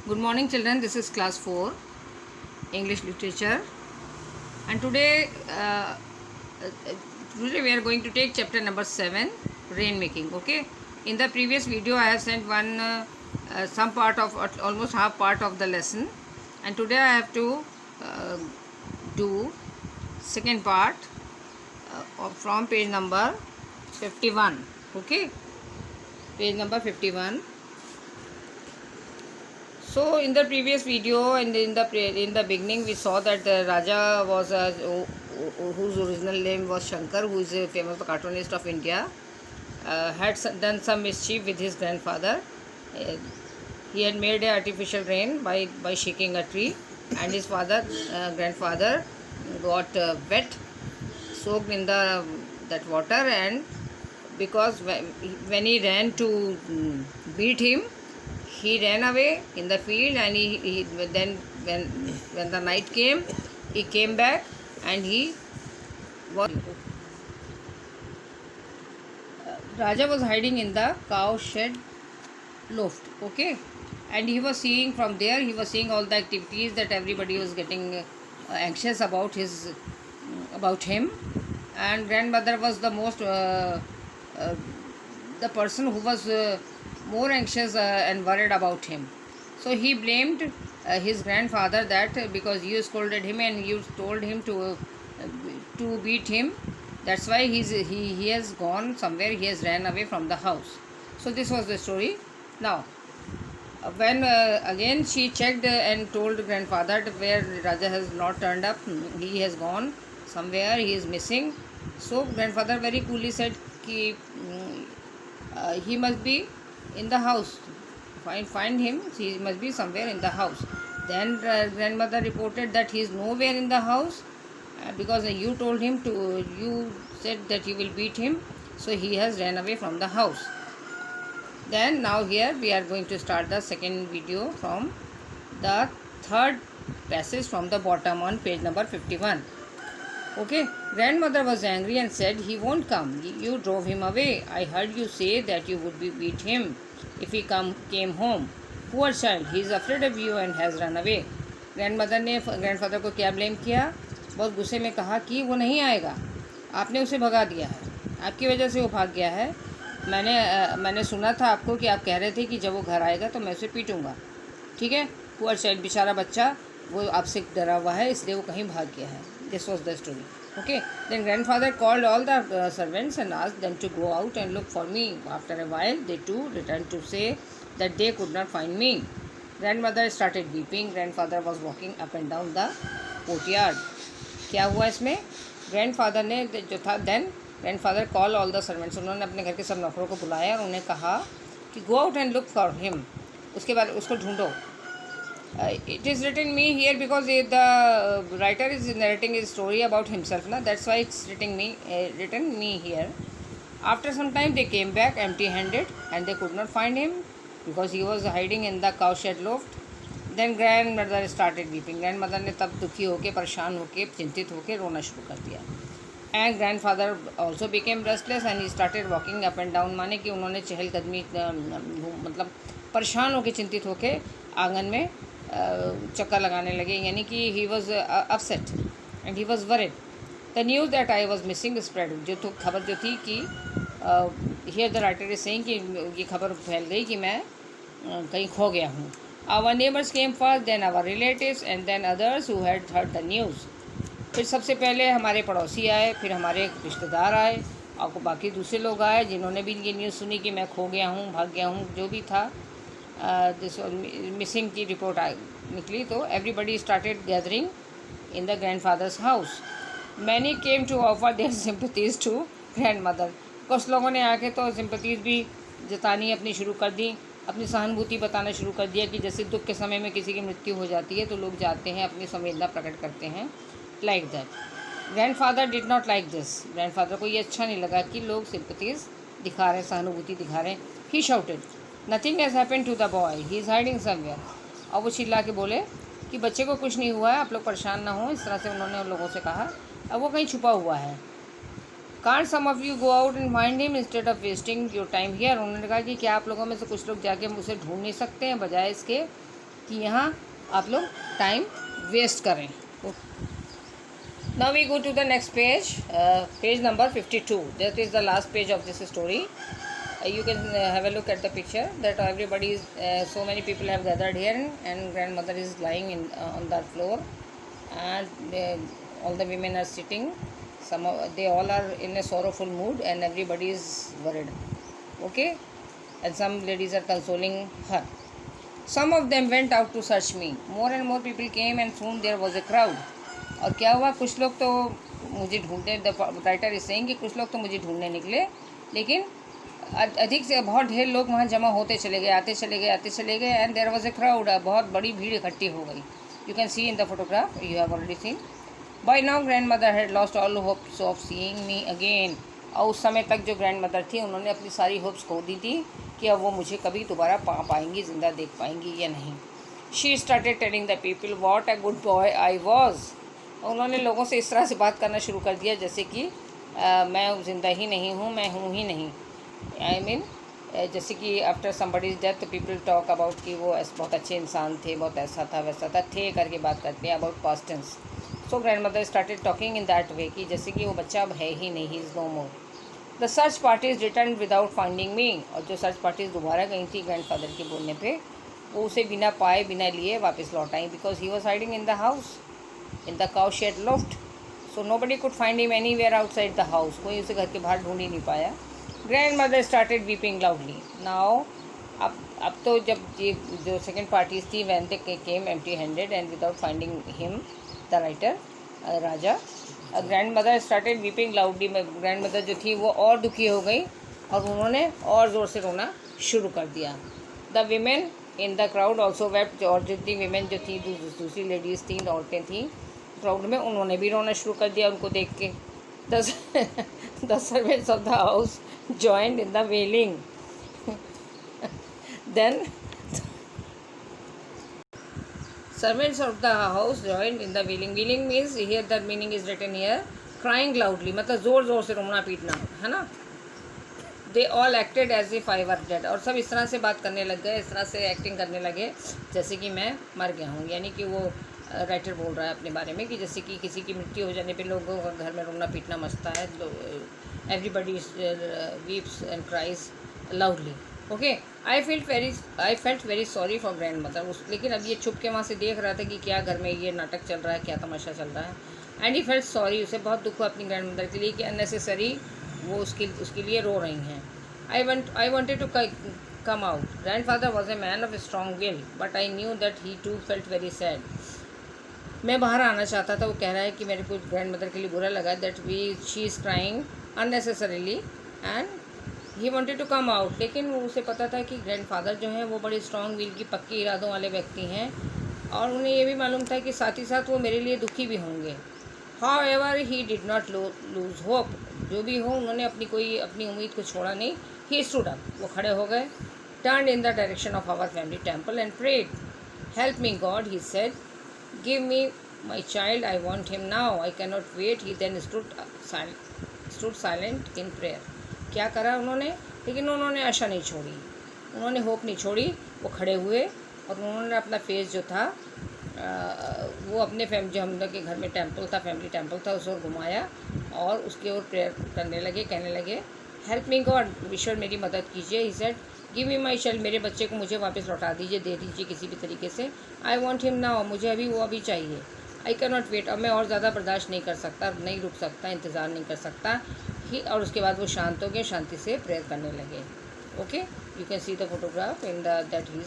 Good morning, children. This is class 4 English literature, and today we are going to take chapter number 7, rain making. Okay. In the previous video, I have sent some part of almost half part of the lesson, and today I have to do second part from page number 51. Okay, page number 51. So in the previous video and in the beginning we saw that the Raja was whose original name was Shankar, who is a famous cartoonist of India, had done some mischief with his grandfather. He had made an artificial rain by shaking a tree, and his grandfather got wet, soaked in that water, and because when he ran to beat him, he ran away in the field, and then when the night came, he came back, and he was Raja was hiding in the cow shed loft. Okay, and he was seeing from there. He was seeing all the activities that everybody was getting anxious about him, and grandmother was the most the person who was more anxious and worried about him. So he blamed his grandfather that because you scolded him and you told him to beat him, that's why he has gone somewhere, he has ran away from the house. So this was the story. Now when again she checked and told grandfather where Raja has not turned up, he has gone somewhere, he is missing. So grandfather very coolly said he must be in the house. Find him. He must be somewhere in the house. Then grandmother reported that he is nowhere in the house because you told him to. You said that you will beat him, so he has ran away from the house. Then now here we are going to start the second video from the third passage from the bottom on page number 51. Okay, grandmother was angry and said, "He won't come. You drove him away. I heard you say that you would beat him if he came home. Poor child, he is afraid of you and has run away." Grandmother ने grandfather को क्या blame किया? बहुत गुस्से में कहा कि वो नहीं आएगा, आपने उसे भगा दिया है, आपकी वजह से वो भाग गया है। मैंने सुना था आपको कि आप कह रहे थे कि जब वो घर आएगा तो मैं उसे पीटूँगा। ठीक है, पुअर चाइल्ड, बेचारा बच्चा, वो आपसे डरा हुआ है, इसलिए वो कहीं भाग गया है। This was the story. Okay, then grandfather called all the servants and asked them to go out and look for me. After a while, they too returned to say that they could not find me. Grandmother started weeping. Grandfather was walking up and down the courtyard. क्या हुआ इसमें? Grandfather ने जो था, then grandfather called all the servants. उन्होंने अपने घर के सब नौकरों को बुलाया और उन्हें कहा कि go out and look for him. उसके बाद उसको ढूंढो. It is written me here because the writer is narrating his story about himself, na? That's why it's written me here. After some time they came back empty-handed and they could not find him because he was hiding in the cowshed loft. Then grandmother started weeping. Grandmother ने तब दुखी होके, परेशान होके, चिंतित होके रोना शुरू कर दिया. And grandfather also became restless and he started walking up and down. माने कि उन्होंने चहलकदमी मतलब परेशान होके, चिंतित होके आंगन में चक्कर लगाने लगे, यानी कि he was upset and he was worried. The news that I was missing spread. जो तो खबर जो थी कि here the writer is saying कि ये खबर फैल गई कि मैं कहीं खो गया हूँ. Our neighbours came first, then our relatives and then others who had heard the news. फिर सबसे पहले हमारे पड़ोसी आए, फिर हमारे रिश्तेदार आए, और बाकी दूसरे लोग आए जिन्होंने भी ये न्यूज़ सुनी कि मैं खो गया हूँ, भाग गया हूँ, जो भी था. दिस मिसिंग की रिपोर्ट निकली, तो everybody started gathering in the grandfather's house. Many came to offer their sympathies to grandmother. कुछ लोगों ने आके तो सिंपथीज़ भी जतानी अपनी शुरू कर दी, अपनी सहानुभूति बताना शुरू कर दिया कि जैसे दुख के समय में किसी की मृत्यु हो जाती है तो लोग जाते हैं, अपनी संवेदना प्रकट करते हैं, like that. Grandfather did not like this. Grandfather को ये अच्छा नहीं लगा कि लोग सिंपथीज़ दिखा रहे हैं, सहानुभूति दिखा रहे हैं. He shouted, nothing has happened to the boy, he is hiding somewhere. और वो चिल्ला के बोले कि बच्चे को कुछ नहीं हुआ है, आप लोग परेशान ना हो. इस तरह से उन्होंने उन लोगों से कहा, अब वो कहीं छुपा हुआ है. Can't some of you go out and find him instead of wasting your time here. उन्होंने कहा कि क्या आप लोगों में से कुछ लोग जाके उसे ढूंढ नहीं सकते हैं, बजाय इसके कि यहाँ आप लोग टाइम वेस्ट करें. Now we go to the next page, page number 52. That is the last page of this story. You can have a look at the picture that everybody is, so many people have gathered here, and grandmother is lying on the floor, and all the women are sitting. They all are in a sorrowful mood, and everybody is worried. Okay, and some ladies are consoling her. Some of them went out to search me. More and more people came, and soon there was a crowd. और क्या हुआ, कुछ लोग तो मुझे ढूंढने, the writer is saying कि कुछ लोग तो मुझे ढूंढने निकले, लेकिन अधिक से बहुत ढेर लोग वहाँ जमा होते चले गए, आते चले गए, and there was a crowd. बहुत बड़ी भीड़ इकट्ठी हो गई. You can see in the photograph, you have already seen. By now grandmother had lost all hopes of seeing me again. और उस समय तक जो ग्रैंड मदर थी, उन्होंने अपनी सारी होप्स खो दी थी कि अब वो मुझे कभी दोबारा पा पाएंगी, ज़िंदा देख पाएंगी या नहीं. She started telling the people what a good boy I was. उन्होंने लोगों से इस तरह से बात करना शुरू कर दिया जैसे कि मैं ज़िंदा ही नहीं हूँ, मैं हूँ ही नहीं. आई मीन जैसे कि after somebody's death people talk about कि वो बहुत अच्छे इंसान थे, बहुत ऐसा था वैसा था, थे करके बात करते हैं about past tense. So grandmother started talking in that way कि जैसे कि वो बच्चा अब है ही नहीं, he is no more. The search parties return without finding me. और जो सर्च पार्टीज दोबारा गई थी ग्रैंडफादर के बोलने पे, वो उसे बिना पाए बिना लिए वापस लौट आई, because he was hiding in the house in the cowshed loft, so nobody could find him anywhere outside the house. कोई उसे घर के बाहर ढूंढ ही नहीं पाया. Grandmother started weeping loudly. Now अब तो जब ये जो सेकंड पार्टीज थी, when they came empty handed and without finding him, the writer Raja, grandmother started weeping loudly. grandmother जो थी वो और दुखी हो गई और उन्होंने और ज़ोर से रोना शुरू कर दिया. The women in the crowd also wept. और जितनी women जो थी, दूसरी लेडीज़ थी, औरतें थी क्राउड में, उन्होंने भी रोना शुरू कर दिया उनको देख के. The servants of the house joined in the wailing. Then servants of the house joined in the wailing. Wailing means, here the meaning is written here, crying loudly, मतलब ज़ोर ज़ोर से रोना पीटना, है ना. They all acted as if I were dead. और सब इस तरह से बात करने लग गए, इस तरह से एक्टिंग करने लगे जैसे कि मैं मर गया हूँ. यानी कि वो राइटर बोल रहा है अपने बारे में कि जैसे कि किसी की मृत्यु हो जाने पे लोगों का घर में रोना पीटना मचता है. Everybody weeps and cries loudly. Okay, I felt very sorry for grand mother. लेकिन अब ये छुप के वहाँ से देख रहा था कि क्या घर में ये नाटक चल रहा है, क्या तमाशा चल रहा है. एंड ही फेल्ट सॉरी, उसे बहुत दुख हुआ अपनी ग्रैंड मदर के लिए कि अननेसेसरी वो उसके लिए रो रही हैं. I wanted to come out. Grandfather was a man of strong will, but I knew that he too felt very sad. मैं बाहर आना चाहता था. वो कह रहा है कि मेरे को ग्रैंड मदर के लिए बुरा लगा that she is crying unnecessarily, and he wanted to come out. लेकिन वो उसे पता था कि ग्रैंडफादर जो हैं वो बड़े स्ट्रॉन्ग विल की, पक्के इरादों वाले व्यक्ति हैं, और उन्हें ये भी मालूम था कि साथ ही साथ वो मेरे लिए दुखी भी होंगे. However, he did not lose hope. जो भी हो, उन्होंने अपनी उम्मीद को छोड़ा नहीं. He stood up. वो खड़े हो गए. Turned in the direction of our family temple and prayed. Help me, God, he said. Give me my child. I want him now. I cannot wait. He then stood silent in prayer. क्या करा उन्होंने? लेकिन उन्होंने आशा नहीं छोड़ी, उन्होंने hope नहीं छोड़ी. वो खड़े हुए और उन्होंने अपना फेस जो था वो अपने जो हम लोग के घर में टेंपल था, फैमिली टेंपल था, उस ओर घुमाया और उसके ओर प्रेयर करने लगे. कहने लगे, हेल्प मी गॉड, ईश्वर मेरी मदद कीजिए. He said, give me my child, मेरे बच्चे को मुझे वापस लौटा दीजिए, दे दीजिए किसी भी तरीके से. आई वॉन्ट हिम नाउ, मुझे अभी चाहिए. आई कैन नॉट वेट, अब मैं और ज़्यादा बर्दाश्त नहीं कर सकता, नहीं रुक सकता, इंतज़ार नहीं कर सकता. और उसके बाद वो शांत हो गए, शांति से प्रेयर करने लगे. Okay, you can see the photograph in that he is